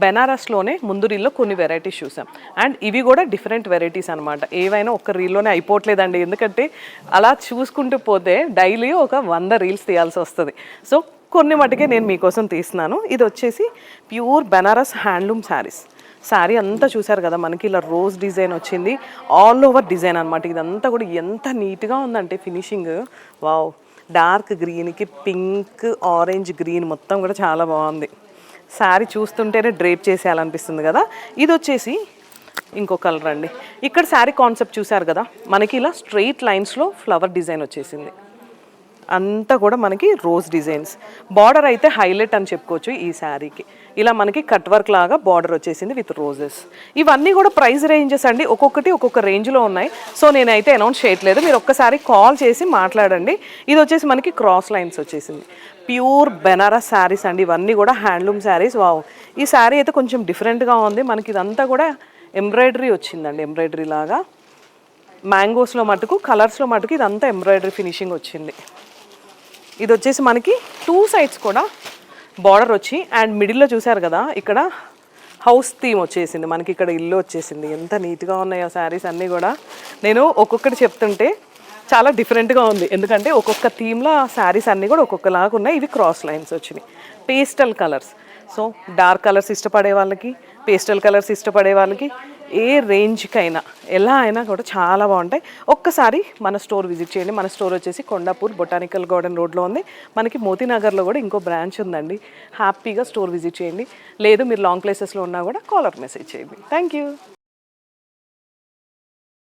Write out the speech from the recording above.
బెనారస్లోనే ముందు రీల్లో కొన్ని వెరైటీస్ చూసాం అండ్ ఇవి కూడా డిఫరెంట్ వెరైటీస్ అనమాట. ఏవైనా ఒక రీల్లోనే అయిపోవట్లేదండి, ఎందుకంటే అలా చూసుకుంటూ పోతే డైలీ ఒక 100 రీల్స్ తీయాల్సి వస్తుంది. సో కొన్ని మటుకే నేను మీకోసం తీస్తున్నాను. ఇది వచ్చేసి ప్యూర్ బెనారస్ హ్యాండ్లూమ్ శారీస్. శారీ అంతా చూసారు కదా, మనకి ఇలా రోజ్ డిజైన్ వచ్చింది, ఆల్ ఓవర్ డిజైన్ అనమాట. ఇదంతా కూడా ఎంత నీట్గా ఉందంటే ఫినిషింగ్, వావ్. డార్క్ గ్రీన్కి పింక్ ఆరెంజ్ గ్రీన్ మొత్తం కూడా చాలా బాగుంది. శారీ చూస్తుంటేనే డ్రేప్ చేసేయాలనిపిస్తుంది కదా. ఇది వచ్చేసి ఇంకో కలర్ అండి. ఇక్కడ శారీ కాన్సెప్ట్ చూసారు కదా, మనకి ఇలా స్ట్రెయిట్ లైన్స్లో ఫ్లవర్ డిజైన్ వచ్చేసింది. అంతా కూడా మనకి రోజ్ డిజైన్స్. బార్డర్ అయితే హైలైట్ అని చెప్పుకోవచ్చు ఈ శారీకి. ఇలా మనకి కట్ వర్క్ లాగా బార్డర్ వచ్చేసింది విత్ రోజెస్. ఇవన్నీ కూడా ప్రైస్ రేంజెస్ అండి, ఒక్కొక్కటి ఒక్కొక్క రేంజ్లో ఉన్నాయి. సో నేనైతే అనౌన్స్ చేయట్లేదు, మీరు ఒక్కసారి కాల్ చేసి మాట్లాడండి. ఇది వచ్చేసి మనకి క్రాస్ లైన్స్ వచ్చేసింది. ప్యూర్ బెనారస్ శారీస్ అండి, ఇవన్నీ కూడా హ్యాండ్లూమ్ శారీస్. వావ్, ఈ శారీ అయితే కొంచెం డిఫరెంట్గా ఉంది. మనకి ఇదంతా కూడా ఎంబ్రాయిడరీ వచ్చిందండి, ఎంబ్రాయిడరీ లాగా. మ్యాంగోస్లో మటుకు, కలర్స్లో మటుకు ఇదంతా ఎంబ్రాయిడరీ ఫినిషింగ్ వచ్చింది. ఇది వచ్చేసి మనకి 2 సైడ్స్ కూడా బార్డర్ వచ్చి అండ్ మిడిల్లో చూసారు కదా, ఇక్కడ హౌస్ థీమ్ వచ్చేసింది మనకి. ఇక్కడ ఇల్లు వచ్చేసింది. ఎంత నీట్గా ఉన్నాయో శారీస్ అన్నీ కూడా. నేను ఒక్కొక్కటి చెప్తుంటే చాలా డిఫరెంట్గా ఉంది, ఎందుకంటే ఒక్కొక్క థీమ్లో శారీస్ అన్నీ కూడా ఒక్కొక్కలాగా ఉన్నాయి. ఇవి క్రాస్ లైన్స్ వచ్చినాయి, pastel colours. So dark colours ఇష్టపడే వాళ్ళకి, పేస్టల్ కలర్స్ ఇష్టపడే వాళ్ళకి, ఏ రేంజ్కైనా ఎలా అయినా కూడా చాలా బాగుంటాయి. ఒక్కసారి మన స్టోర్ విజిట్ చేయండి. మన స్టోర్ వచ్చేసి కొండాపూర్ బొటానికల్ గార్డెన్ రోడ్లో ఉంది. మనకి మోతీనగర్లో కూడా ఇంకో బ్రాంచ్ ఉందండి. హ్యాపీగా స్టోర్ విజిట్ చేయండి. లేదు మీరు లాంగ్ ప్లేసెస్లో ఉన్నా కూడా కాలర్ మెసేజ్ చేయండి. Thank you.